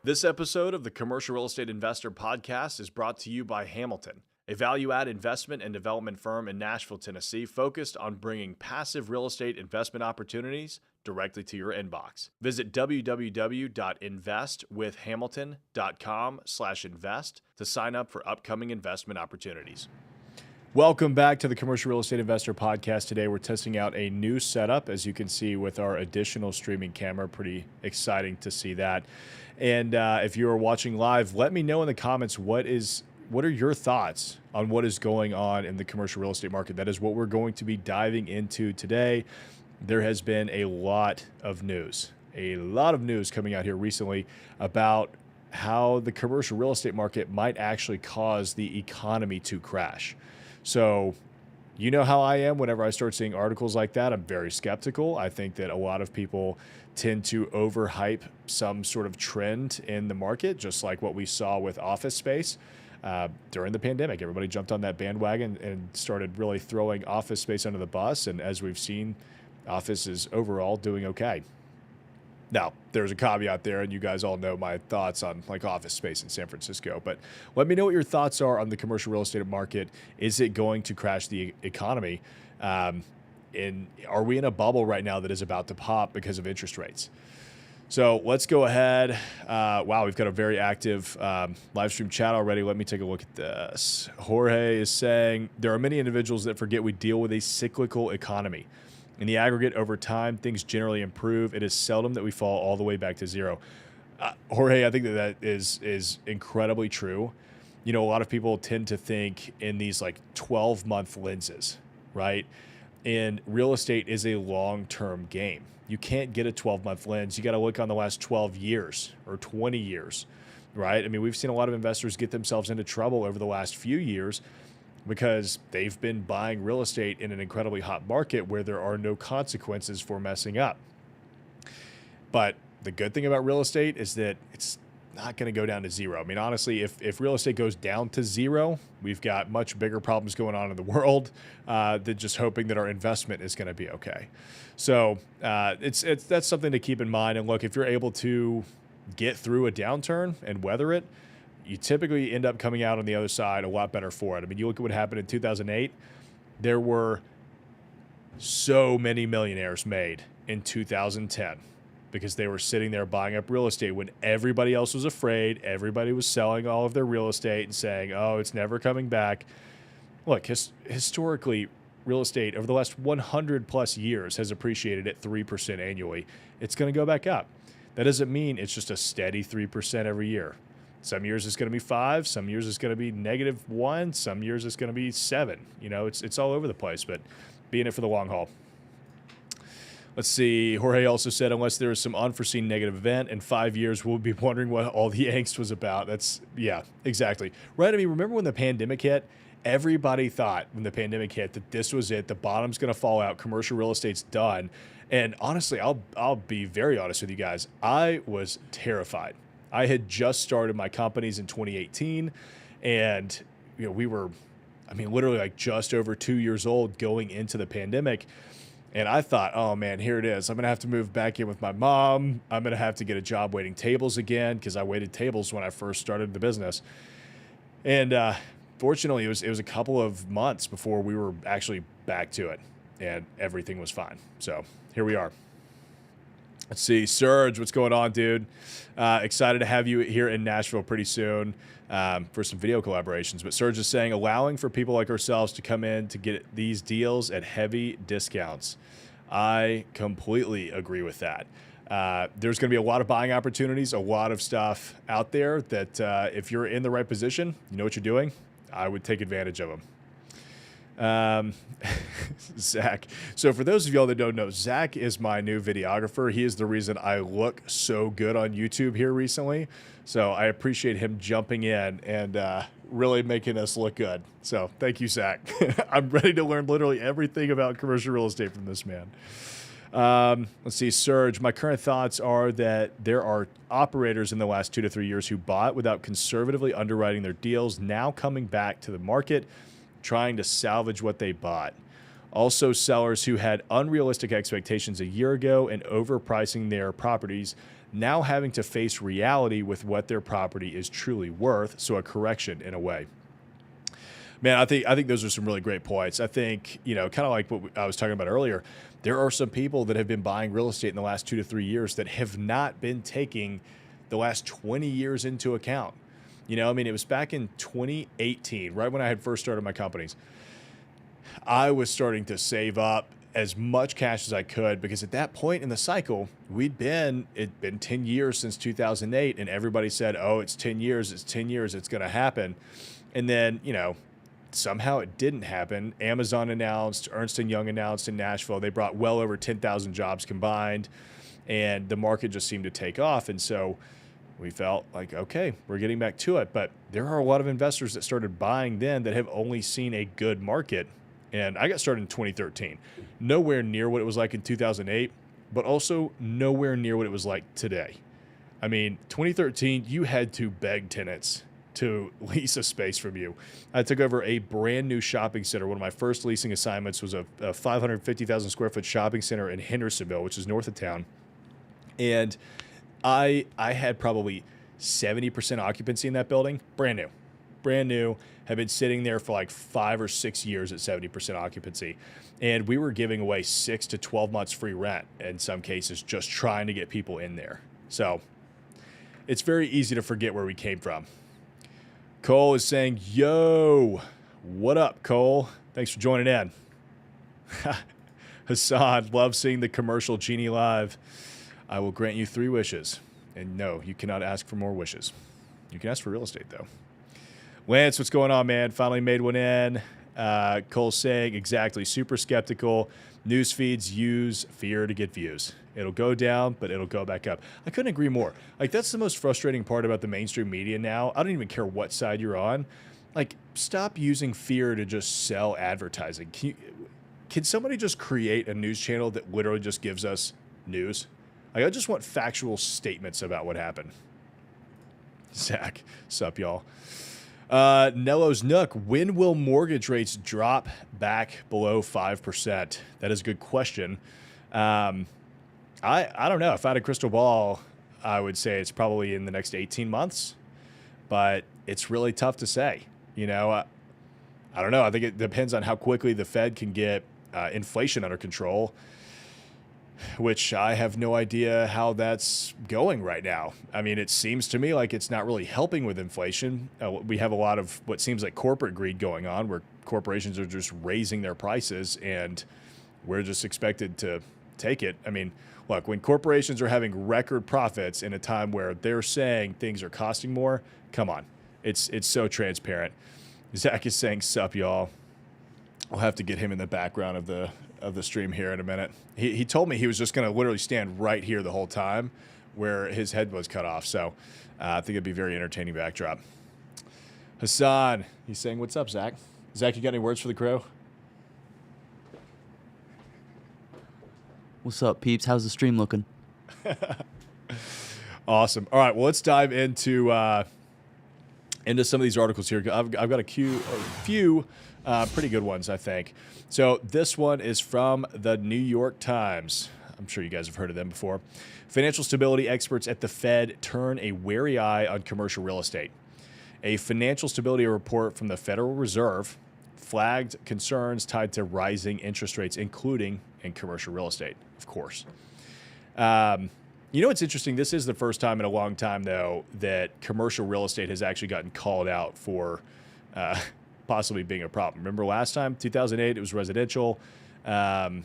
This episode of the Commercial Real Estate Investor Podcast is brought to you by Hamilton, a value-add investment and development firm in Nashville, Tennessee, focused on bringing passive real estate investment opportunities directly to your inbox. Visit www.investwithhamilton.com/invest to sign up for upcoming investment opportunities. Welcome back to the Commercial Real Estate Investor Podcast. Today we're testing out a new setup, as you can see with our additional streaming camera. Pretty exciting to see that. And if you are watching live, let me know in the comments what are your thoughts on what is going on in the commercial real estate market. That is what we're going to be diving into today. There has been a lot of news coming out here recently about how the commercial real estate market might actually cause the economy to crash. So you know how I am whenever I start seeing articles like that. I'm very skeptical. I think that a lot of people tend to overhype some sort of trend in the market, just like what we saw with office space during the pandemic. Everybody jumped on that bandwagon and started really throwing office space under the bus. And as we've seen, office is overall doing okay. Now, there's a caveat there, and you guys all know my thoughts on like office space in San Francisco, but let me know what your thoughts are on the commercial real estate market. Is it going to crash the economy? Are we in a bubble right now that is about to pop because of interest rates? So let's go ahead. Wow, we've got a very active live stream chat already. Let me take a look at this. Jorge is saying, there are many individuals that forget we deal with a cyclical economy. In the aggregate, over time, things generally improve. It is seldom that we fall all the way back to zero. Jorge, I think that is incredibly true. You know, a lot of people tend to think in these like 12-month lenses, right? And real estate is a long-term game. You can't get a 12-month lens. You got to look on the last 12 years or 20 years, right? I mean, we've seen a lot of investors get themselves into trouble over the last few years because they've been buying real estate in an incredibly hot market where there are no consequences for messing up. But the good thing about real estate is that it's not going to go down to zero. I mean, honestly, if real estate goes down to zero, we've got much bigger problems going on in the world than just hoping that our investment is going to be okay. So that's something to keep in mind. And look, if you're able to get through a downturn and weather it, you typically end up coming out on the other side a lot better for it. I mean, you look at what happened in 2008. There were so many millionaires made in 2010 because they were sitting there buying up real estate when everybody else was afraid. Everybody was selling all of their real estate and saying, oh, it's never coming back. Look, historically, real estate over the last 100 plus years has appreciated at 3% annually. It's going to go back up. That doesn't mean it's just a steady 3% every year. Some years it's going to be 5, some years it's going to be -1, some years it's going to be 7. You know, it's all over the place, but be in it for the long haul. Let's see. Jorge also said, unless there is some unforeseen negative event in 5 years, we'll be wondering what all the angst was about. Yeah, exactly. Right. I mean, remember when the pandemic hit? Everybody thought when the pandemic hit that this was it. The bottom's going to fall out. Commercial real estate's done. And honestly, I'll be very honest with you guys. I was terrified. I had just started my companies in 2018, and we were, literally like just over 2 years old going into the pandemic. And I thought, oh man, here it is. I'm going to have to move back in with my mom. I'm going to have to get a job waiting tables again because I waited tables when I first started the business. And fortunately, it was a couple of months before we were actually back to it, and everything was fine. So here we are. Let's see, Serge, what's going on, dude? Excited to have you here in Nashville pretty soon for some video collaborations. But Serge is saying, allowing for people like ourselves to come in to get these deals at heavy discounts. I completely agree with that. There's going to be a lot of buying opportunities, a lot of stuff out there that if you're in the right position, you know what you're doing, I would take advantage of them. Zach. So for those of y'all that don't know, Zach is my new videographer. He is the reason I look so good on YouTube here recently. So I appreciate him jumping in and really making us look good. So thank you, Zach. I'm ready to learn literally everything about commercial real estate from this man. Let's see, Serge. My current thoughts are that there are operators in the last 2 to 3 years who bought without conservatively underwriting their deals, now coming back to the market, trying to salvage what they bought. Also, sellers who had unrealistic expectations a year ago and overpricing their properties now having to face reality with what their property is truly worth. So a correction in a way. Man, I think those are some really great points. I think, kind of like what I was talking about earlier, there are some people that have been buying real estate in the last 2 to 3 years that have not been taking the last 20 years into account. It was back in 2018, right when I had first started my companies. I was starting to save up as much cash as I could because at that point in the cycle, it'd been 10 years since 2008, and everybody said, oh, it's 10 years, it's going to happen. And then, somehow it didn't happen. Amazon announced, Ernst & Young announced in Nashville, they brought well over 10,000 jobs combined, and the market just seemed to take off. And so we felt like, okay, we're getting back to it. But there are a lot of investors that started buying then that have only seen a good market. And I got started in 2013, nowhere near what it was like in 2008, but also nowhere near what it was like today. 2013, you had to beg tenants to lease a space from you. I took over a brand new shopping center. One of my first leasing assignments was a 550,000 square foot shopping center in Hendersonville, which is north of town. And I had probably 70% occupancy in that building, brand new, had been sitting there for like 5 or 6 years at 70% occupancy. And we were giving away 6 to 12 months free rent in some cases, just trying to get people in there. So it's very easy to forget where we came from. Cole is saying, yo, what up, Cole? Thanks for joining in. Hassan, love seeing the commercial Genie live. I will grant you 3 wishes. And no, you cannot ask for more wishes. You can ask for real estate, though. Lance, what's going on, man? Finally made one in. Cole saying, exactly, super skeptical. News feeds use fear to get views. It'll go down, but it'll go back up. I couldn't agree more. Like, that's the most frustrating part about the mainstream media now. I don't even care what side you're on. Like, stop using fear to just sell advertising. Can somebody just create a news channel that literally just gives us news? Like, I just want factual statements about what happened. Zach, sup, y'all? Nello's Nook, when will mortgage rates drop back below 5%? That is a good question. I don't know. If I had a crystal ball, I would say it's probably in the next 18 months, but it's really tough to say. I don't know. I think it depends on how quickly the Fed can get inflation under control, which I have no idea how that's going right now. It seems to me like it's not really helping with inflation. We have a lot of what seems like corporate greed going on, where corporations are just raising their prices and we're just expected to take it. Look, when corporations are having record profits in a time where they're saying things are costing more, come on. It's so transparent. Zach is saying, sup, y'all. I'll have to get him in the background of the stream here in a minute. He told me he was just going to literally stand right here the whole time where his head was cut off. So I think it'd be a very entertaining backdrop. Hassan, he's saying, what's up, Zach? Zach, you got any words for the crew? What's up, peeps? How's the stream looking? Awesome. All right, well, let's dive into some of these articles here. I've got a few pretty good ones, I think. So this one is from the New York Times. I'm sure you guys have heard of them before. Financial stability experts at the Fed turn a wary eye on commercial real estate. A financial stability report from the Federal Reserve flagged concerns tied to rising interest rates, including in commercial real estate, of course. What's interesting? This is the first time in a long time, though, that commercial real estate has actually gotten called out for possibly being a problem. Remember last time, 2008, it was residential. I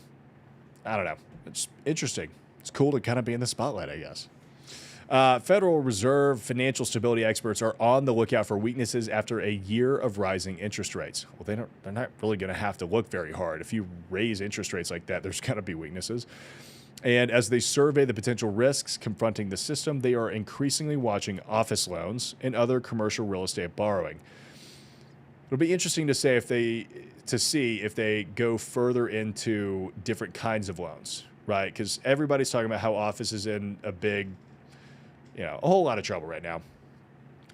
don't know. It's interesting. It's cool to kind of be in the spotlight, I guess. Federal Reserve financial stability experts are on the lookout for weaknesses after a year of rising interest rates. Well, they're not really going to have to look very hard. If you raise interest rates like that, there's got to be weaknesses. And as they survey the potential risks confronting the system, they are increasingly watching office loans and other commercial real estate borrowing. It'll be interesting to see if they go further into different kinds of loans, right? Because everybody's talking about how office is in a whole lot of trouble right now,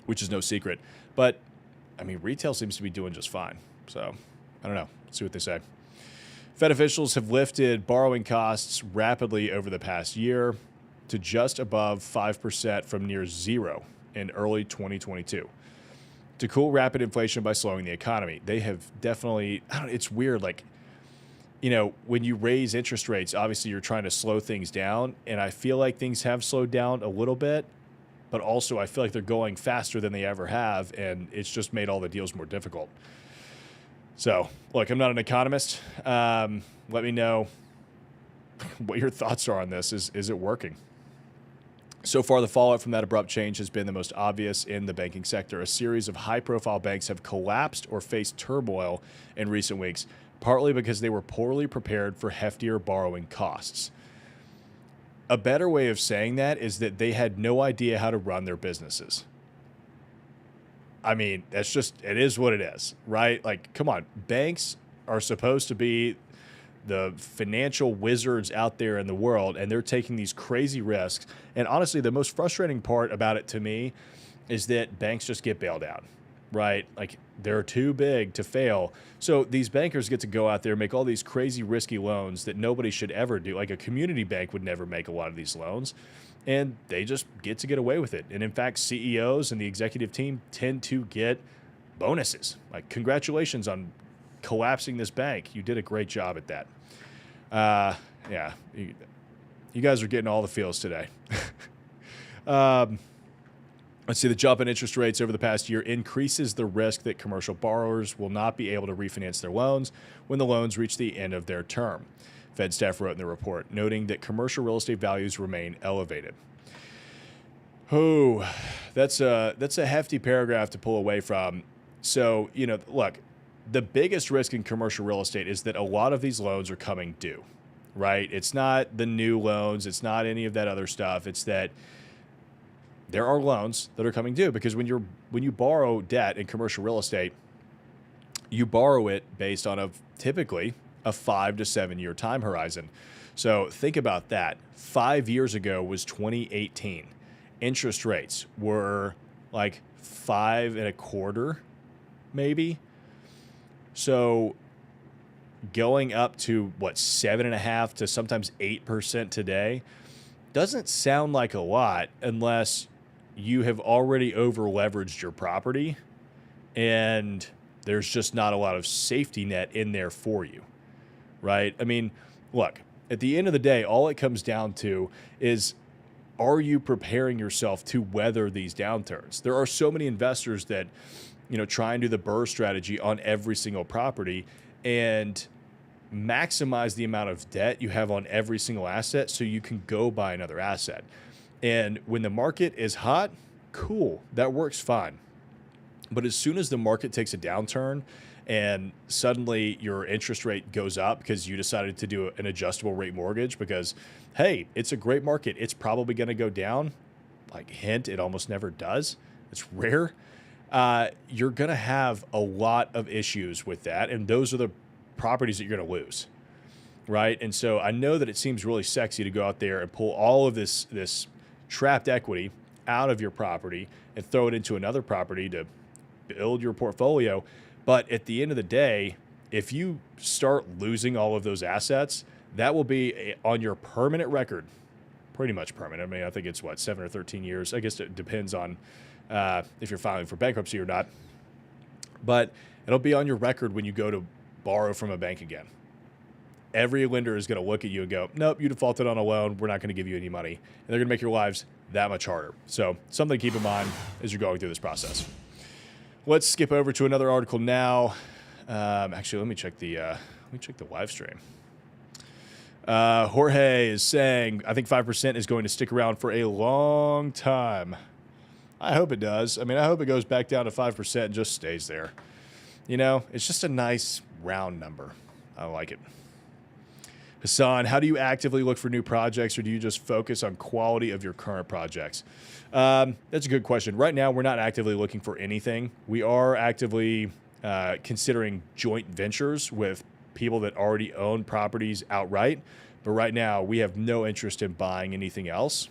which is no secret. But, retail seems to be doing just fine. So, I don't know. Let's see what they say. Fed officials have lifted borrowing costs rapidly over the past year. to just above 5% from near zero in early 2022 to cool rapid inflation by slowing the economy. They have definitely, it's weird. Like, when you raise interest rates, obviously you're trying to slow things down. And I feel like things have slowed down a little bit, but also I feel like they're going faster than they ever have. And it's just made all the deals more difficult. So look, I'm not an economist. Let me know what your thoughts are on this. Is it working? So far, the fallout from that abrupt change has been the most obvious in the banking sector. A series of high-profile banks have collapsed or faced turmoil in recent weeks, partly because they were poorly prepared for heftier borrowing costs. A better way of saying that is that they had no idea how to run their businesses. I mean, it is what it is, right? Like, come on, banks are supposed to be the financial wizards out there in the world, and they're taking these crazy risks. And honestly, the most frustrating part about it to me is that banks just get bailed out, right? Like, they're too big to fail. So these bankers get to go out there and make all these crazy risky loans that nobody should ever do. Like, a community bank would never make a lot of these loans, and they just get away with it. And in fact, CEOs and the executive team tend to get bonuses. Like, congratulations on collapsing this bank. You did a great job at that. Yeah, you guys are getting all the feels today. Let's see, the jump in interest rates over the past year increases the risk that commercial borrowers will not be able to refinance their loans when the loans reach the end of their term, Fed staff wrote in the report, noting that commercial real estate values remain elevated. Oh, that's a hefty paragraph to pull away from. So, look, the biggest risk in commercial real estate is that a lot of these loans are coming due, right? It's not the new loans. It's not any of that other stuff. It's that there are loans that are coming due, because when you borrow debt in commercial real estate, you borrow it based on typically a 5 to 7 year time horizon. So think about that. 5 years ago was 2018. Interest rates were like 5.25%, maybe. So going up to 7.5% to sometimes 8% today doesn't sound like a lot unless you have already over leveraged your property and there's just not a lot of safety net in there for you, right? I mean, look, at the end of the day, all it comes down to is, are you preparing yourself to weather these downturns? There are so many investors that try and do the BRRRR strategy on every single property and maximize the amount of debt you have on every single asset so you can go buy another asset. And when the market is hot, cool, that works fine. But as soon as the market takes a downturn and suddenly your interest rate goes up because you decided to do an adjustable rate mortgage because, hey, it's a great market, it's probably going to go down. Like, hint, it almost never does. It's rare. You're going to have a lot of issues with that. And those are the properties that you're going to lose, right? And so I know that it seems really sexy to go out there and pull all of this trapped equity out of your property and throw it into another property to build your portfolio. But at the end of the day, if you start losing all of those assets, that will be on your permanent record, pretty much permanent. I mean, I think it's 7 or 13 years. I guess it depends on if you're filing for bankruptcy or not. But it'll be on your record when you go to borrow from a bank again. Every lender is going to look at you and go, nope, you defaulted on a loan. We're not going to give you any money. And they're going to make your lives that much harder. So something to keep in mind as you're going through this process. Let's skip over to another article now. Actually, let me check the live stream. Jorge is saying, I think 5% is going to stick around for a long time. I hope it does. I mean, I hope it goes back down to 5% and just stays there. It's just a nice round number. I like it. Hassan, how do you actively look for new projects, or do you just focus on quality of your current projects? That's a good question. Right now, we're not actively looking for anything. We are actively considering joint ventures with people that already own properties outright. But right now, we have no interest in buying anything else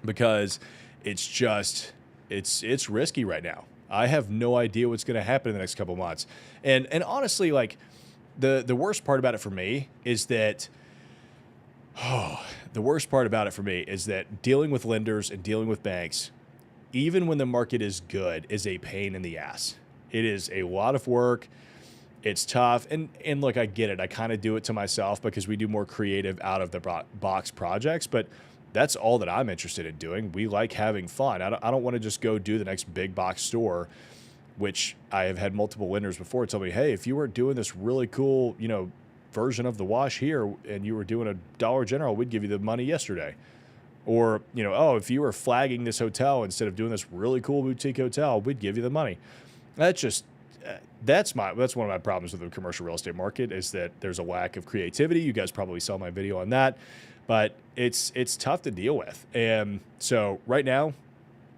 because it's risky right now. I have no idea what's going to happen in the next couple of months. And honestly, like, the worst part about it for me is that Oh, the worst part about it for me is that dealing with lenders and dealing with banks, even when the market is good, is a pain in the ass. It is a lot of work. It's tough. And look, I get it. I kind of do it to myself because we do more creative out of the box projects, but that's all that I'm interested in doing. We like having fun. I don't want to just go do the next big box store, which I have had multiple lenders before tell me, hey, if you were doing this really cool, version of the wash here and you were doing a Dollar General, we'd give you the money yesterday. Or, oh, if you were flagging this hotel instead of doing this really cool boutique hotel, we'd give you the money. That's just, that's one of my problems with the commercial real estate market is that there's a lack of creativity. You guys probably saw my video on that, but it's tough to deal with. And so right now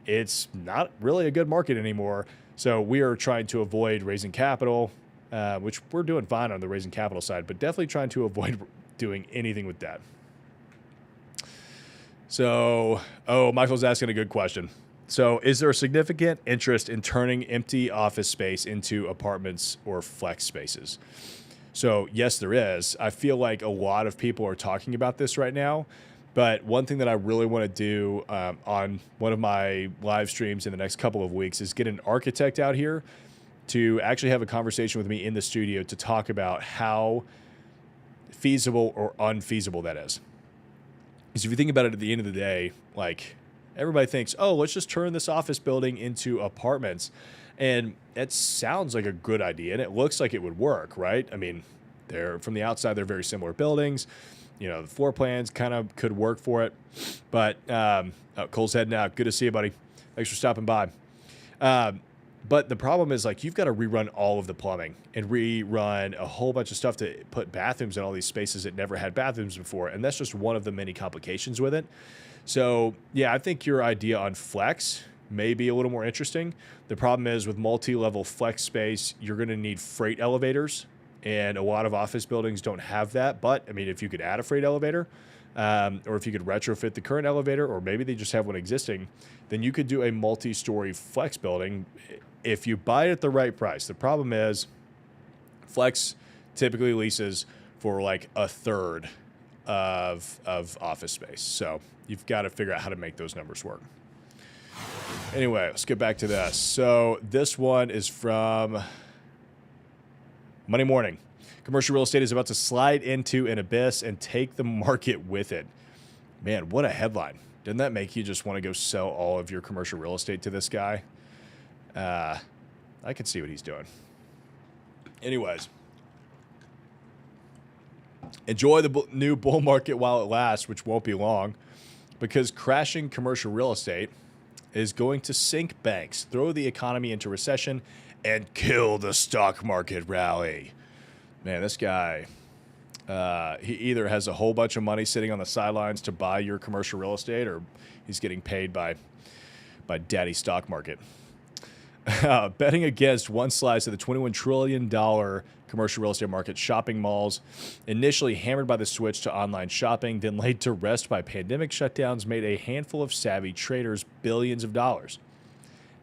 it's not really a good market anymore. So we are trying to avoid raising capital, which we're doing fine on the raising capital side, but definitely trying to avoid doing anything with debt. So, Michael's asking a good question. So is there a significant interest in turning empty office space into apartments or flex spaces? So yes, there is. I feel like a lot of people are talking about this right now, but one thing that I really want to do on one of my live streams in the next couple of weeks is get an architect out here to actually have a conversation with me in the studio to talk about how feasible or unfeasible that is. Because if you think about it at the end of the day, like everybody thinks, oh, let's just turn this office building into apartments. And it sounds like a good idea and it looks like it would work, right? I mean, from the outside, they're very similar buildings. The floor plans kind of could work for it. But Cole's heading out. Good to see you, buddy. Thanks for stopping by. But the problem is, like, you've got to rerun all of the plumbing and rerun a whole bunch of stuff to put bathrooms in all these spaces that never had bathrooms before. And that's just one of the many complications with it. So, yeah, I think your idea on flex may be a little more interesting. The problem is with multi-level flex space, you're going to need freight elevators. And a lot of office buildings don't have that. But, I mean, if you could add a freight elevator, or if you could retrofit the current elevator, or maybe they just have one existing, then you could do a multi-story flex building if you buy it at the right price. The problem is flex typically leases for like a third of office space. So you've got to figure out how to make those numbers work. Anyway, let's get back to this. So this one is from Monday Morning. Commercial real estate is about to slide into an abyss and take the market with it. Man, what a headline. Doesn't that make you just want to go sell all of your commercial real estate to this guy? I can see what he's doing. Anyways, enjoy the new bull market while it lasts, which won't be long, because crashing commercial real estate is going to sink banks, throw the economy into recession, and kill the stock market rally. Man, this guy, he either has a whole bunch of money sitting on the sidelines to buy your commercial real estate, or he's getting paid by daddy stock market. Betting against one slice of the $21 trillion commercial real estate market, shopping malls, initially hammered by the switch to online shopping, then laid to rest by pandemic shutdowns, made a handful of savvy traders billions of dollars.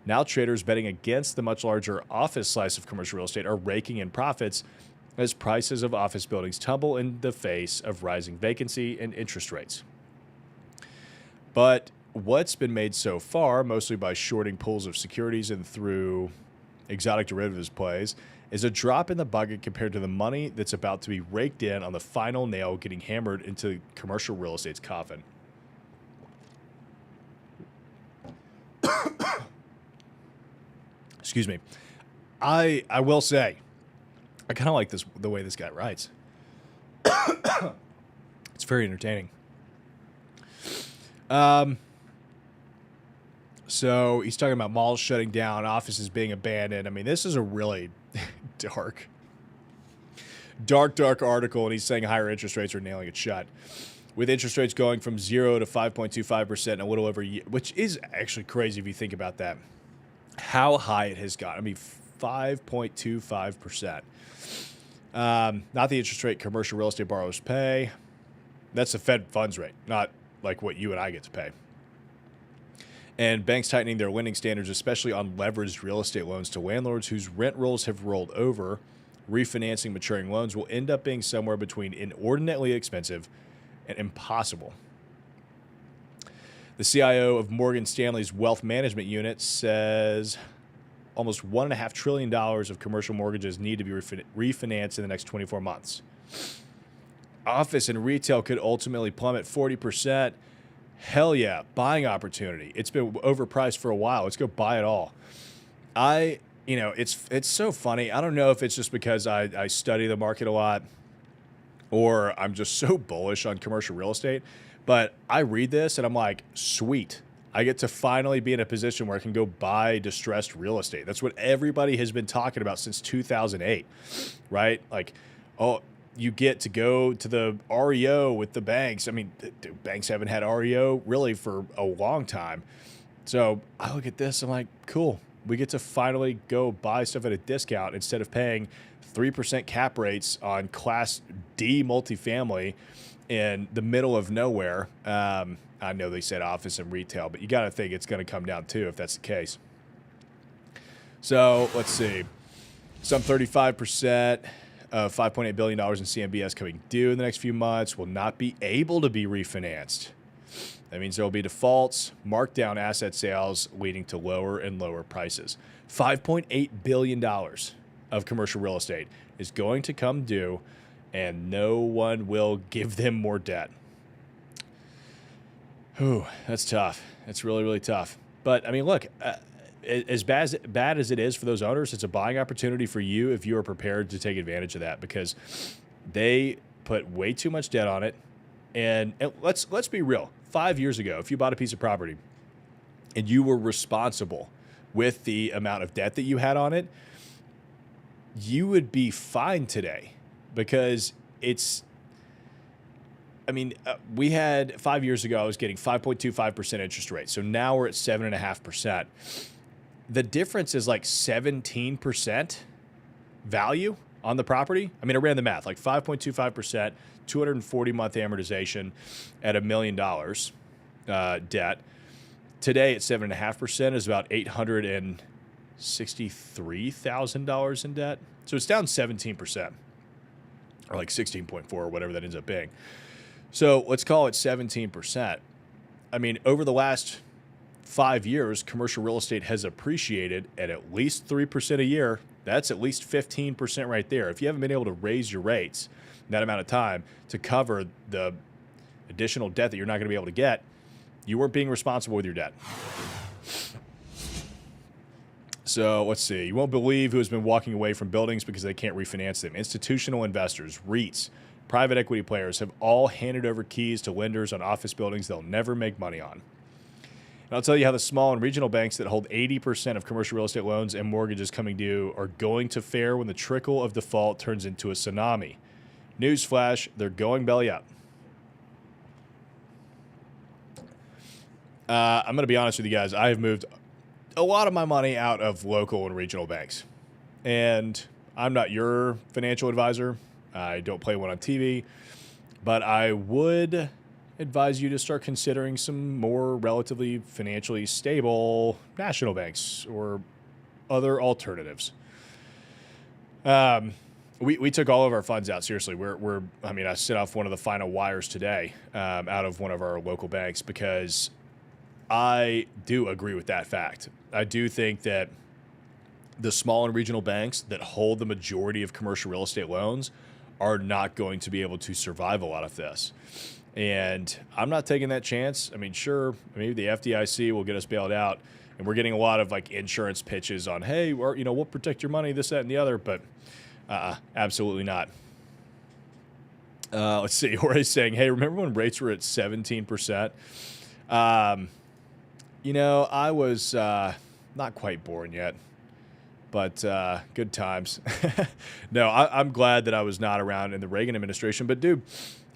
Now traders betting against the much larger office slice of commercial real estate are raking in profits as prices of office buildings tumble in the face of rising vacancy and interest rates. But what's been made so far, mostly by shorting pools of securities and through exotic derivatives plays, is a drop in the bucket compared to the money that's about to be raked in on the final nail getting hammered into commercial real estate's coffin. Excuse me. I will say, I kind of like the way this guy writes. It's very entertaining. So he's talking about malls shutting down, offices being abandoned. I mean, this is a really dark article, and he's saying higher interest rates are nailing it shut. With interest rates going from 0 to 5.25% in a little over a year, which is actually crazy if you think about that. How high it has gone. I mean, 5.25%. Not the interest rate commercial real estate borrowers pay. That's the Fed funds rate, not like what you and I get to pay. And banks tightening their lending standards, especially on leveraged real estate loans to landlords whose rent rolls have rolled over. Refinancing maturing loans will end up being somewhere between inordinately expensive and impossible. The CIO of Morgan Stanley's wealth management unit says almost $1.5 trillion of commercial mortgages need to be refinanced in the next 24 months. Office and retail could ultimately plummet 40%. Hell yeah, buying opportunity. It's been overpriced for a while. Let's go buy it all. It's so funny. I don't know if it's just because I study the market a lot or I'm just so bullish on commercial real estate, but I read this and I'm like, sweet. I get to finally be in a position where I can go buy distressed real estate. That's what everybody has been talking about since 2008, right? Like, oh, you get to go to the REO with the banks. I mean, banks haven't had REO really for a long time. So I look at this, I'm like, cool. We get to finally go buy stuff at a discount instead of paying 3% cap rates on Class D multifamily in the middle of nowhere. I know they said office and retail, but you got to think it's going to come down too if that's the case. So let's see. Some 35% of $5.8 billion in CMBS coming due in the next few months will not be able to be refinanced. That means there will be defaults, markdown asset sales leading to lower and lower prices. $5.8 billion of commercial real estate is going to come due, and no one will give them more debt. Whew, that's tough. That's really, really tough. But, I mean, look, as bad as it is for those owners, it's a buying opportunity for you if you are prepared to take advantage of that because they put way too much debt on it. And let's be real. 5 years ago, if you bought a piece of property and you were responsible with the amount of debt that you had on it, you would be fine today because we had 5 years ago, I was getting 5.25% interest rate. So now we're at 7.5%. The difference is like 17% value on the property. I mean, I ran the math, like 5.25%, 240-month amortization at $1 million debt. Today at 7.5% is about $863,000 in debt. So it's down 17%, or like 16.4 or whatever that ends up being. So let's call it 17%. I mean, over the last 5 years, commercial real estate has appreciated at least 3% a year. That's at least 15% right there. If you haven't been able to raise your rates that amount of time to cover the additional debt that you're not going to be able to get, you weren't being responsible with your debt. So let's see. You won't believe who has been walking away from buildings because they can't refinance them. Institutional investors, REITs, private equity players have all handed over keys to lenders on office buildings they'll never make money on. And I'll tell you how the small and regional banks that hold 80% of commercial real estate loans and mortgages coming due are going to fare when the trickle of default turns into a tsunami. Newsflash, they're going belly up. I'm going to be honest with you guys. I have moved a lot of my money out of local and regional banks. And I'm not your financial advisor. I don't play one on TV. But I would advise you to start considering some more relatively financially stable national banks or other alternatives. We took all of our funds out. Seriously, I set off one of the final wires today out of one of our local banks because I do agree with that fact. I do think that the small and regional banks that hold the majority of commercial real estate loans are not going to be able to survive a lot of this. And I'm not taking that chance. I mean, sure, maybe the FDIC will get us bailed out. And we're getting a lot of like insurance pitches on, hey, we'll protect your money, this, that, and the other. But absolutely not. Let's see. Jorge's saying, hey, remember when rates were at 17%? I was not quite born yet, but good times. No, I'm glad that I was not around in the Reagan administration. But, dude,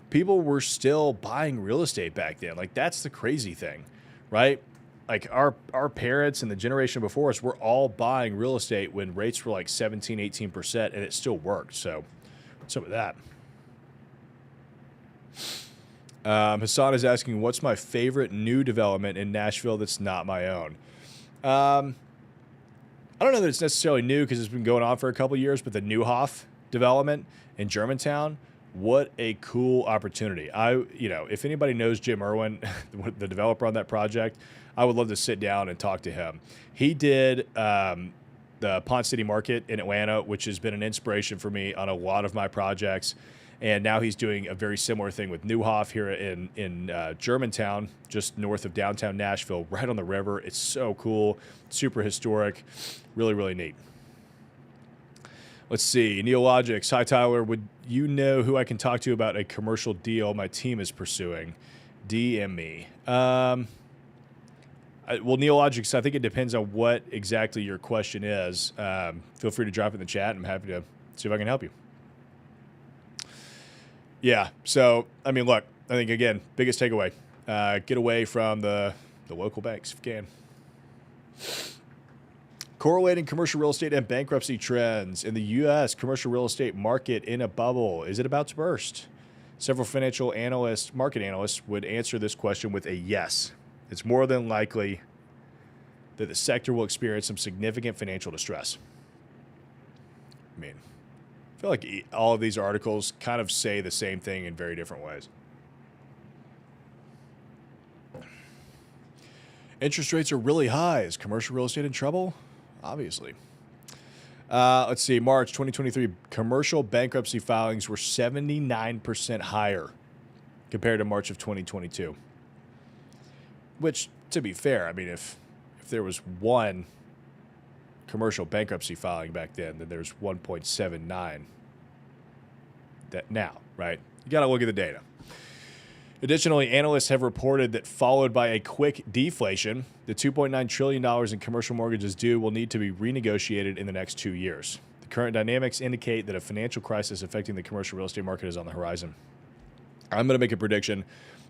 people were still buying real estate back then. Like, that's the crazy thing, right? Like, our parents and the generation before us were all buying real estate when rates were like 17, 18%, and it still worked. So what's up with that? Hassan is asking, what's my favorite new development in Nashville that's not my own? I don't know that it's necessarily new because it's been going on for a couple of years, but the Neuhoff development in Germantown What a cool opportunity. If anybody knows Jim Irwin, the developer on that project, I would love to sit down and talk to him. He did the Pond City Market in Atlanta, which has been an inspiration for me on a lot of my projects. And now he's doing a very similar thing with Neuhoff here in Germantown, just north of downtown Nashville, right on the river. It's so cool, super historic, really, really neat. Let's see. Neologics. Hi, Tyler. Would you know who I can talk to about a commercial deal my team is pursuing? DM me. Well, Neologics, I think it depends on what exactly your question is. Feel free to drop it in the chat. I'm happy to see if I can help you. Yeah. So, I mean, look, I think, again, biggest takeaway, get away from the local banks if you can. Correlating commercial real estate and bankruptcy trends in the U.S. commercial real estate market in a bubble. Is it about to burst? Several financial analysts, market analysts, would answer this question with a yes. It's more than likely that the sector will experience some significant financial distress. I mean, I feel like all of these articles kind of say the same thing in very different ways. Interest rates are really high. Is commercial real estate in trouble? Obviously. Let's see. March 2023, commercial bankruptcy filings were 79% higher compared to March of 2022. Which, to be fair, I mean, if there was one commercial bankruptcy filing back then there's 1.79 that now, right? You got to look at the data. Additionally, analysts have reported that followed by a quick deflation, the $2.9 trillion in commercial mortgages due will need to be renegotiated in the next 2 years. The current dynamics indicate that a financial crisis affecting the commercial real estate market is on the horizon. I'm going to make a prediction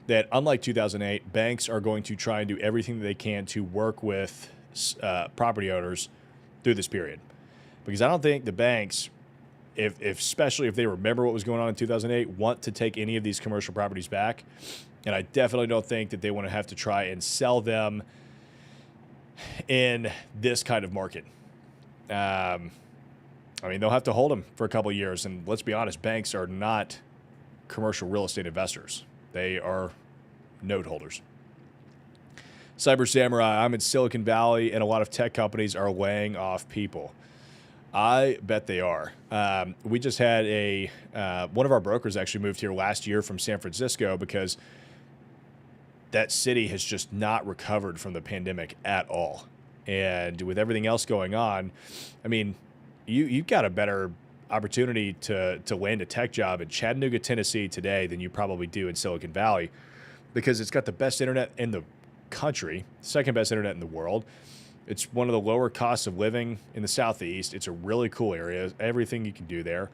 that, unlike 2008, banks are going to try and do everything that they can to work with property owners through this period. Because I don't think the banks, especially if they remember what was going on in 2008, want to take any of these commercial properties back. And I definitely don't think that they want to have to try and sell them in this kind of market. I mean, they'll have to hold them for a couple of years. And let's be honest, banks are not commercial real estate investors. They are note holders. Cyber Samurai, I'm in Silicon Valley, and a lot of tech companies are laying off people. I bet they are. We just had one of our brokers actually moved here last year from San Francisco because that city has just not recovered from the pandemic at all. And with everything else going on, I mean, you've got a better opportunity to land a tech job in Chattanooga, Tennessee today than you probably do in Silicon Valley, because it's got the best internet in the country, second best internet in the world. It's one of the lower costs of living in the Southeast. It's a really cool area, everything you can do there.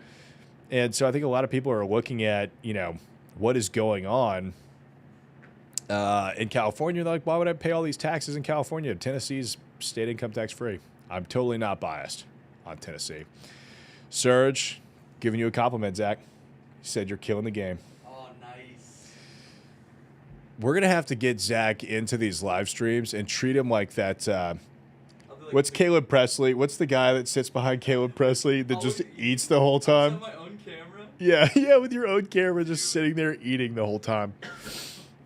And so I think a lot of people are looking at, what is going on in California. They're like, why would I pay all these taxes in California? Tennessee's state income tax free. I'm totally not biased on Tennessee. Serge, giving you a compliment, Zach. He said you're killing the game. Oh, nice. We're going to have to get Zach into these live streams and treat him like that. What's Caleb Presley? What's the guy that sits behind Caleb Presley that just eats the whole time? Have my own camera? Yeah, with your own camera, just sitting there eating the whole time.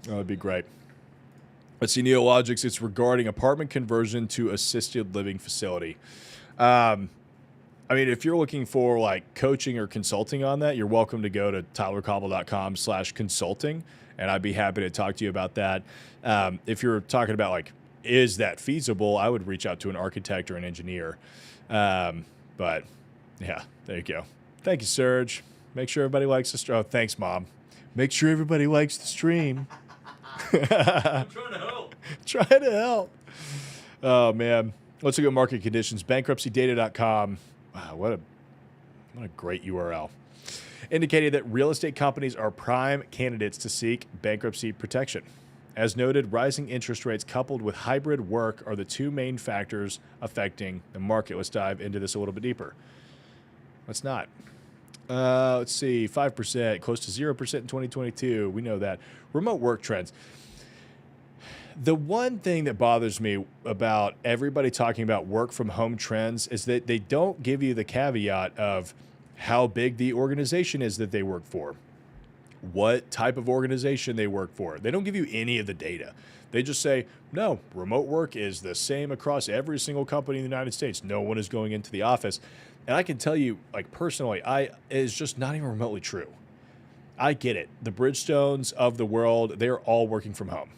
Oh, that'd be great. Let's see, Neologics. It's regarding apartment conversion to assisted living facility. I mean, if you're looking for like coaching or consulting on that, you're welcome to go to tylercobble.com/consulting, and I'd be happy to talk to you about that. If you're talking about like, is that feasible, I would reach out to an architect or an engineer. But yeah, there you go. Thank you, Serge. Make sure everybody likes the stream. Oh, thanks, Mom. Make sure everybody likes the stream. I'm trying to help. Trying to help. Oh, man. Let's look at market conditions. Bankruptcydata.com. Wow, what a great URL. Indicated that real estate companies are prime candidates to seek bankruptcy protection. As noted, rising interest rates coupled with hybrid work are the two main factors affecting the market. Let's dive into this a little bit deeper. Let's not. Let's see, 5%, close to 0% in 2022. We know that. Remote work trends. The one thing that bothers me about everybody talking about work from home trends is that they don't give you the caveat of how big the organization is that they work for. what type of organization they work for. They don't give you any of the data. They just say, no, remote work is the same across every single company in the United States. No one is going into the office. And I can tell you, like personally, it's just not even remotely true. I get it. The Bridgestones of the world, they're all working from home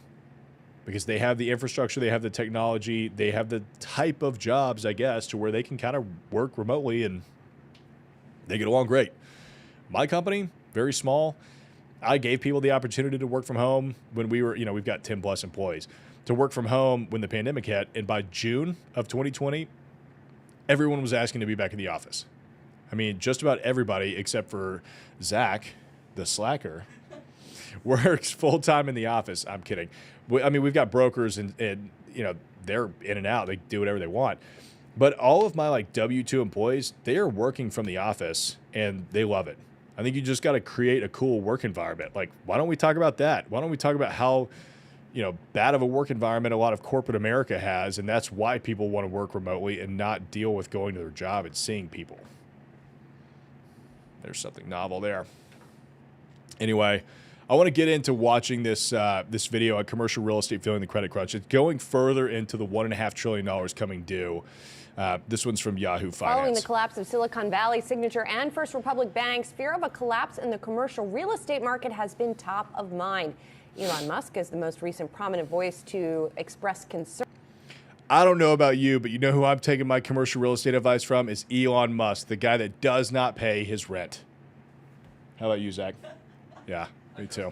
because they have the infrastructure, they have the technology, they have the type of jobs, I guess, to where they can kind of work remotely and they get along great. My company, very small. I gave people the opportunity to work from home when we were, we've got 10 plus employees, to work from home when the pandemic hit. And by June of 2020, everyone was asking to be back in the office. I mean, just about everybody except for Zach, the slacker, works full time in the office. I'm kidding. I mean, we've got brokers and they're in and out. They do whatever they want. But all of my like W-2 employees, they are working from the office and they love it. I think you just got to create a cool work environment. Like, why don't we talk about that? Why don't we talk about how, bad of a work environment a lot of corporate America has, and that's why people want to work remotely and not deal with going to their job and seeing people. There's something novel there. Anyway, I want to get into watching this this video on commercial real estate feeling the credit crunch. It's going further into the $1.5 trillion coming due. This one's from Yahoo Finance. Following the collapse of Silicon Valley, Signature, and First Republic banks, fear of a collapse in the commercial real estate market has been top of mind. Elon Musk is the most recent prominent voice to express concern. I don't know about you, but you know who I'm taking my commercial real estate advice from is Elon Musk, the guy that does not pay his rent. How about you, Zach? Yeah, me too.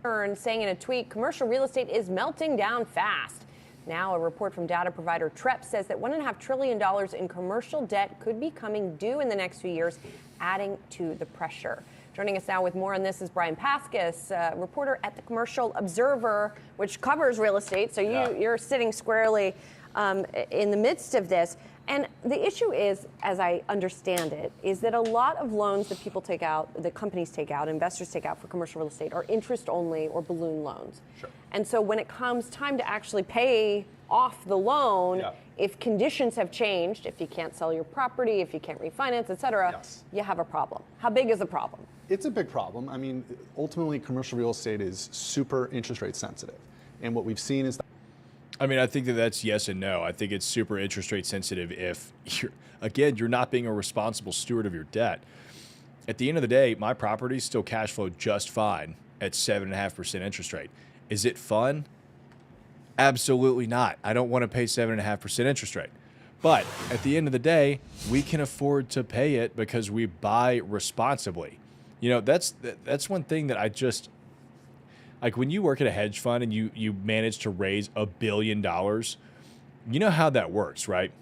Saying in a tweet, commercial real estate is melting down fast. Now, a report from data provider TREP says that $1.5 trillion in commercial debt could be coming due in the next few years, adding to the pressure. Joining us now with more on this is Brian Pascus, reporter at the Commercial Observer, which covers real estate. So you're sitting squarely in the midst of this. And the issue is, as I understand it, is that a lot of loans that people take out, that companies take out, investors take out for commercial real estate are interest only or balloon loans. Sure. And so when it comes time to actually pay off the loan, if conditions have changed, if you can't sell your property, if you can't refinance, et cetera, you have a problem. How big is the problem? It's a big problem. I mean, ultimately, commercial real estate is super interest rate sensitive. And what we've seen is that I think that's yes and no. I think it's super interest rate sensitive if, you're not being a responsible steward of your debt. At the end of the day, my properties still cash flow just fine at 7.5% interest rate. Is it fun? Absolutely not. I don't want to pay 7.5% interest rate. But at the end of the day, we can afford to pay it because we buy responsibly. That's one thing that I just... Like when you work at a hedge fund and you manage to raise $1 billion, you know how that works, right?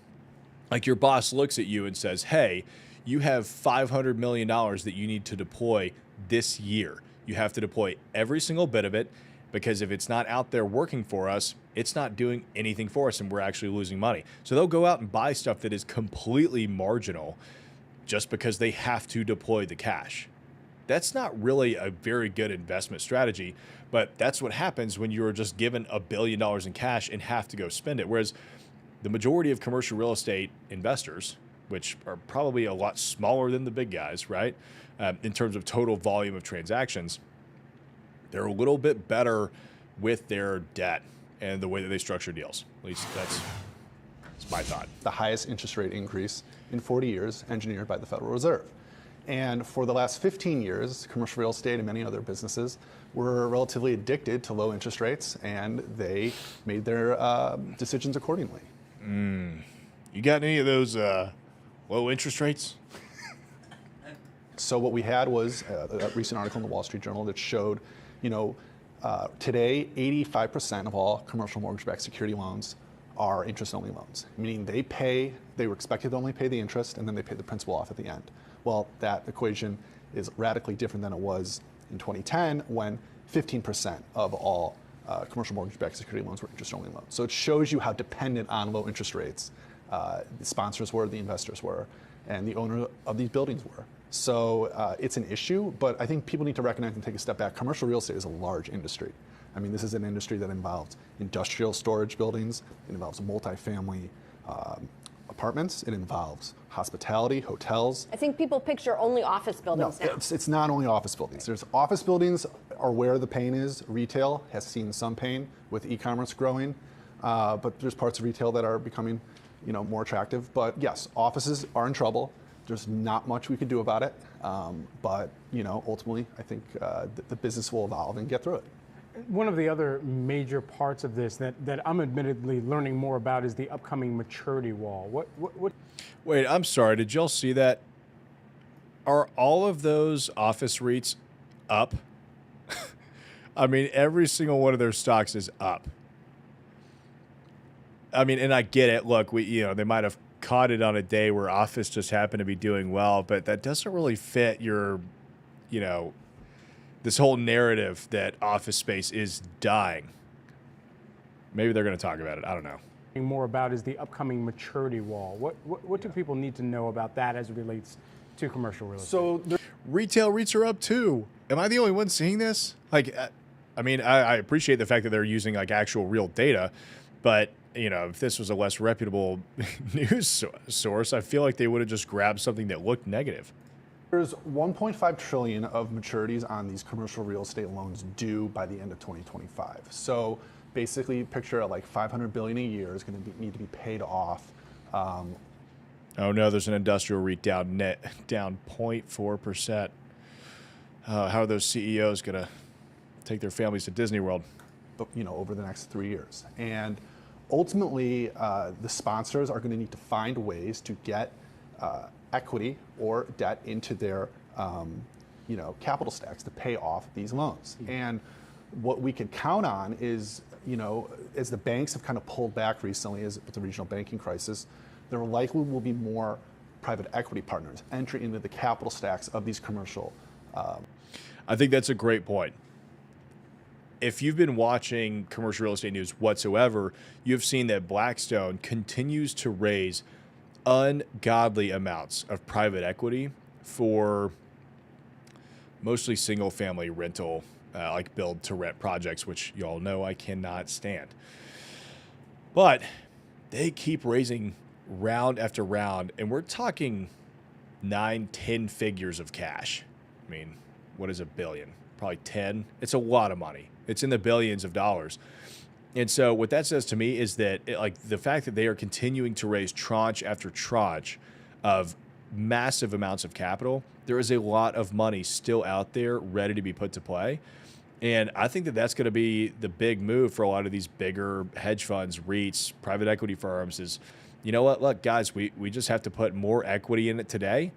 Like your boss looks at you and says, hey, you have $500 million that you need to deploy this year. You have to deploy every single bit of it because if it's not out there working for us, it's not doing anything for us and we're actually losing money. So they'll go out and buy stuff that is completely marginal just because they have to deploy the cash. That's not really a very good investment strategy, but that's what happens when you're just given $1 billion in cash and have to go spend it. Whereas the majority of commercial real estate investors, which are probably a lot smaller than the big guys, right? In terms of total volume of transactions, they're a little bit better with their debt and the way that they structure deals. At least that's my thought. the highest interest rate increase in 40 years engineered by the Federal Reserve. And for the last 15 years, commercial real estate and many other businesses were relatively addicted to low interest rates, and they made their decisions accordingly. You got any of those low interest rates? So what we had was a recent article in the Wall Street Journal that showed, today 85% of all commercial mortgage-backed security loans are interest-only loans, meaning they were expected to only pay the interest and then they pay the principal off at the end. Well, that equation is radically different than it was in 2010 when 15% of all commercial mortgage-backed security loans were interest-only loans. So it shows you how dependent on low interest rates the sponsors were, the investors were, and the owner of these buildings were. So it's an issue, but I think people need to recognize and take a step back. Commercial real estate is a large industry. I mean, this is an industry that involves industrial storage buildings, it involves multifamily apartments. It involves hospitality, hotels. I think people picture only office buildings now. It's not only office buildings. There's office buildings are where the pain is. Retail has seen some pain with e-commerce growing, but there's parts of retail that are becoming, more attractive. But yes, offices are in trouble. There's not much we could do about it, but ultimately, I think the business will evolve and get through it. One of the other major parts of this that I'm admittedly learning more about is the upcoming maturity wall. What? Wait, I'm sorry. Did y'all see that? Are all of those office REITs up? I mean, every single one of their stocks is up. I mean, and I get it. Look, they might have caught it on a day where office just happened to be doing well, but that doesn't really fit your, this whole narrative that office space is dying. Maybe they're going to talk about it. I don't know. More about is the upcoming maturity wall. What do people need to know about that as it relates to commercial real estate? So Retail REITs are up too. Am I the only one seeing this? I appreciate the fact that they're using actual real data, but if this was a less reputable news source, I feel like they would have just grabbed something that looked negative. There's 1.5 trillion of maturities on these commercial real estate loans due by the end of 2025. So basically, picture like 500 billion a year is going to need to be paid off. Oh no, there's an industrial REIT down 0.4%. How are those CEOs going to take their families to Disney World? Over the next 3 years. And ultimately, the sponsors are going to need to find ways to get equity or debt into their capital stacks to pay off these loans. And what we can count on is, as the banks have kind of pulled back recently with the regional banking crisis, there likely will be more private equity partners entering into the capital stacks of these commercial. I think that's a great point. If you've been watching commercial real estate news whatsoever, you've seen that Blackstone continues to raise ungodly amounts of private equity for mostly single family rental, like build to rent projects, which y'all know I cannot stand. But they keep raising round after round, and we're talking 9-10 figures of cash. I mean, what is a billion? Probably 10. It's a lot of money. It's in the billions of dollars. And so what that says to me is that the fact that they are continuing to raise tranche after tranche of massive amounts of capital, there is a lot of money still out there ready to be put to play. And I think that that's going to be the big move for a lot of these bigger hedge funds, REITs, private equity firms is, you know what, look, guys, we just have to put more equity in it today,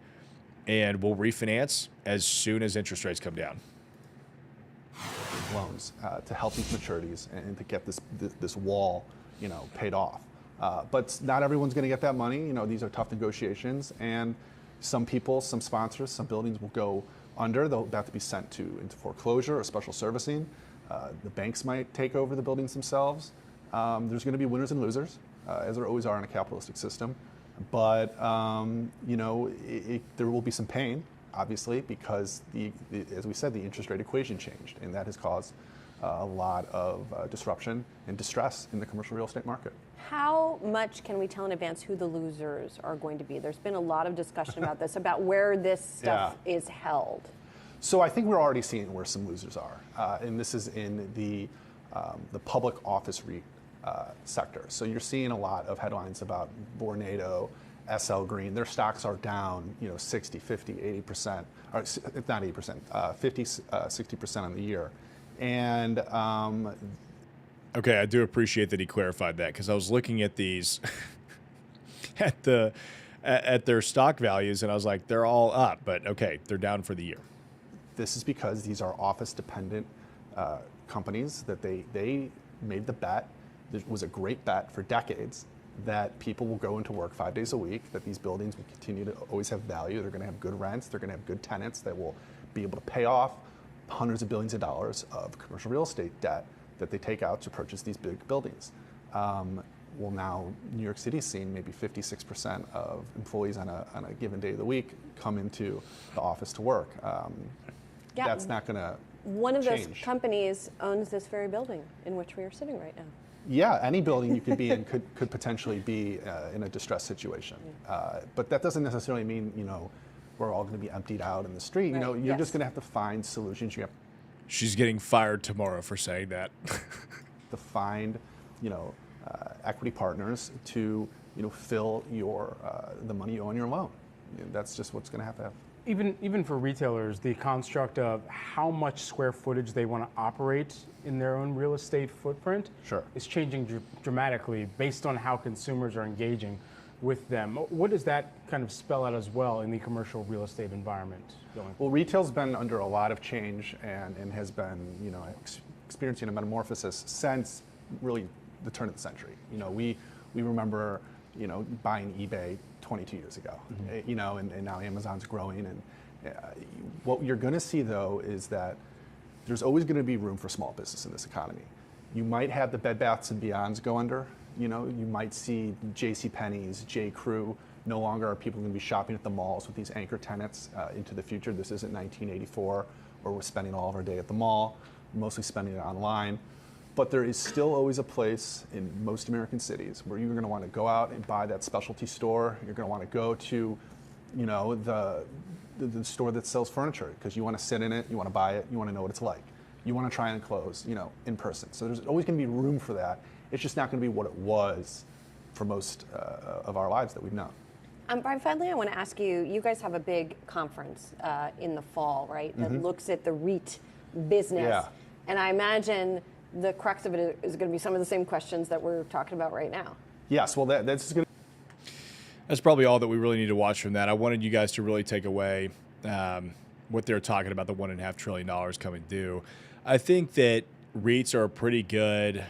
and we'll refinance as soon as interest rates come down. Loans to help these maturities and to get this wall, paid off. But not everyone's going to get that money. These are tough negotiations, and some people, some sponsors, some buildings will go under. They'll have to be sent into foreclosure or special servicing. The banks might take over the buildings themselves. There's going to be winners and losers, as there always are in a capitalistic system. But there will be some pain, obviously, because as we said, the interest rate equation changed, and that has caused a lot of disruption and distress in the commercial real estate market. How much can we tell in advance who the losers are going to be? There's been a lot of discussion about this, about where this stuff is held. So I think we're already seeing where some losers are, and this is in the public office REIT sector. So you're seeing a lot of headlines about Vornado, SL Green. Their stocks are down, 60, 50, 80%, or if not 80%, 50, 60% on the year. And okay, I do appreciate that he clarified that, because I was looking at these at their stock values, and I was like, they're all up, but okay, they're down for the year. This is because these are office-dependent companies that they made the bet. It was a great bet for decades that people will go into work 5 days a week, that these buildings will continue to always have value. They're going to have good rents. They're going to have good tenants that will be able to pay off hundreds of billions of dollars of commercial real estate debt that they take out to purchase these big buildings. Well, now New York City is seeing maybe 56% of employees on a given day of the week come into the office to work. That's not going to One of those change. companies owns this very building in which we are sitting right now. Yeah, any building you could be in could potentially be in a distressed situation. But that doesn't necessarily mean, we're all going to be emptied out in the street. Right, You're just going to have to find solutions. You have She's getting fired tomorrow for saying that. to find, equity partners to, fill the money you owe on your loan. That's just what's going to have. Even for retailers, the construct of how much square footage they want to operate in their own real estate footprint Sure. is changing dramatically based on how consumers are engaging with them. What does that kind of spell out as well in the commercial real estate environment going forward? Well, retail's been under a lot of change and has been, experiencing a metamorphosis since really the turn of the century. We remember, buying eBay 22 years ago, and now Amazon's growing. And what you're going to see, though, is that there's always going to be room for small business in this economy. You might have the Bed Baths and Beyonds go under. You might see JCPenney's, J. Crew. No longer are people going to be shopping at the malls with these anchor tenants into the future. This isn't 1984 where we're spending all of our day at the mall. We're mostly spending it online. But there is still always a place in most American cities where you're going to want to go out and buy that specialty store. You're going to want to go to, the store that sells furniture because you want to sit in it, you want to buy it, you want to know what it's like. You want to try on clothes, in person. So there's always going to be room for that. It's just not going to be what it was for most of our lives that we've known. Brian, finally, I want to ask you, you guys have a big conference in the fall, right, that looks at the REIT business. Yeah. And I imagine the crux of it is going to be some of the same questions that we're talking about right now. Yes, well, that's going to... That's probably all that we really need to watch from that. I wanted you guys to really take away what they're talking about, the $1.5 trillion coming due. I think that REITs are a pretty good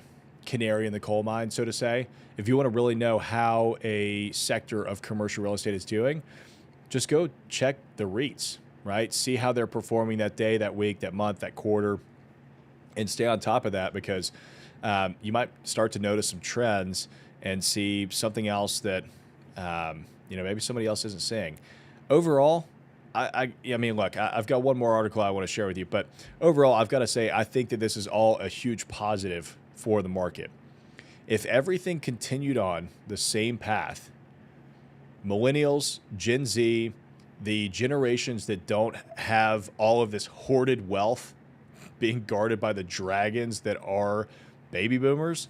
canary in the coal mine, so to say. If you want to really know how a sector of commercial real estate is doing, just go check the REITs, right? See how they're performing that day, that week, that month, that quarter, and stay on top of that because you might start to notice some trends and see something else that maybe somebody else isn't seeing. Overall, I mean, look, I've got one more article I want to share with you, but overall, I've got to say I think that this is all a huge positive for the market. If everything continued on the same path, millennials, Gen Z, the generations that don't have all of this hoarded wealth being guarded by the dragons that are baby boomers,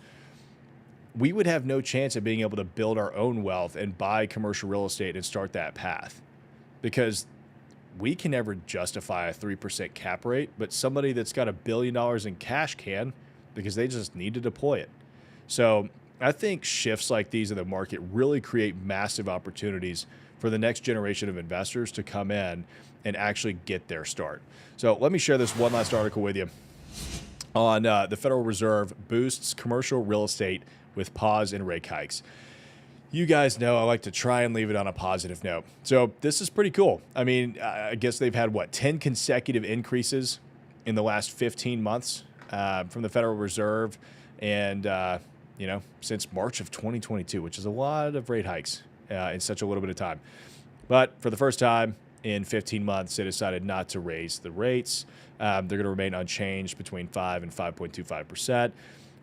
we would have no chance of being able to build our own wealth and buy commercial real estate and start that path because we can never justify a 3% cap rate, but somebody that's got $1 billion in cash can because they just need to deploy it. So I think shifts like these in the market really create massive opportunities for the next generation of investors to come in and actually get their start. So let me share this one last article with you on the Federal Reserve boosts commercial real estate with pause in rate hikes. You guys know I like to try and leave it on a positive note. So this is pretty cool. I mean, I guess they've had, 10 consecutive increases in the last 15 months from the Federal Reserve and, since March of 2022, which is a lot of rate hikes in such a little bit of time. But for the first time in 15 months, they decided not to raise the rates. They're going to remain unchanged between 5 and 5.25%.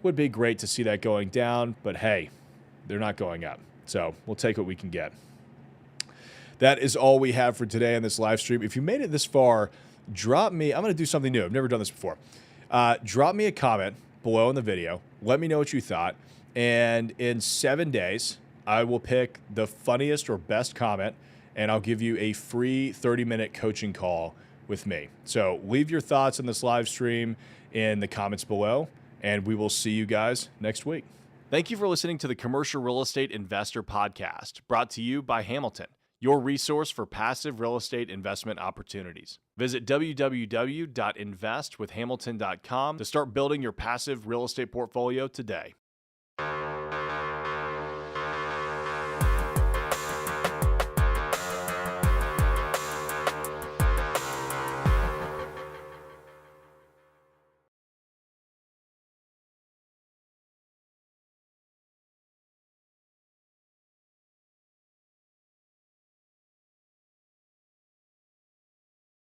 Would be great to see that going down, but hey, they're not going up. So we'll take what we can get. That is all we have for today on this live stream. If you made it this far, drop me. I'm going to do something new. I've never done this before. Drop me a comment below in the video. Let me know what you thought. And in 7 days, I will pick the funniest or best comment, and I'll give you a free 30-minute coaching call with me. So leave your thoughts on this live stream in the comments below, and we will see you guys next week. Thank you for listening to the Commercial Real Estate Investor Podcast, brought to you by Hamilton, your resource for passive real estate investment opportunities. Visit www.investwithhamilton.com to start building your passive real estate portfolio today.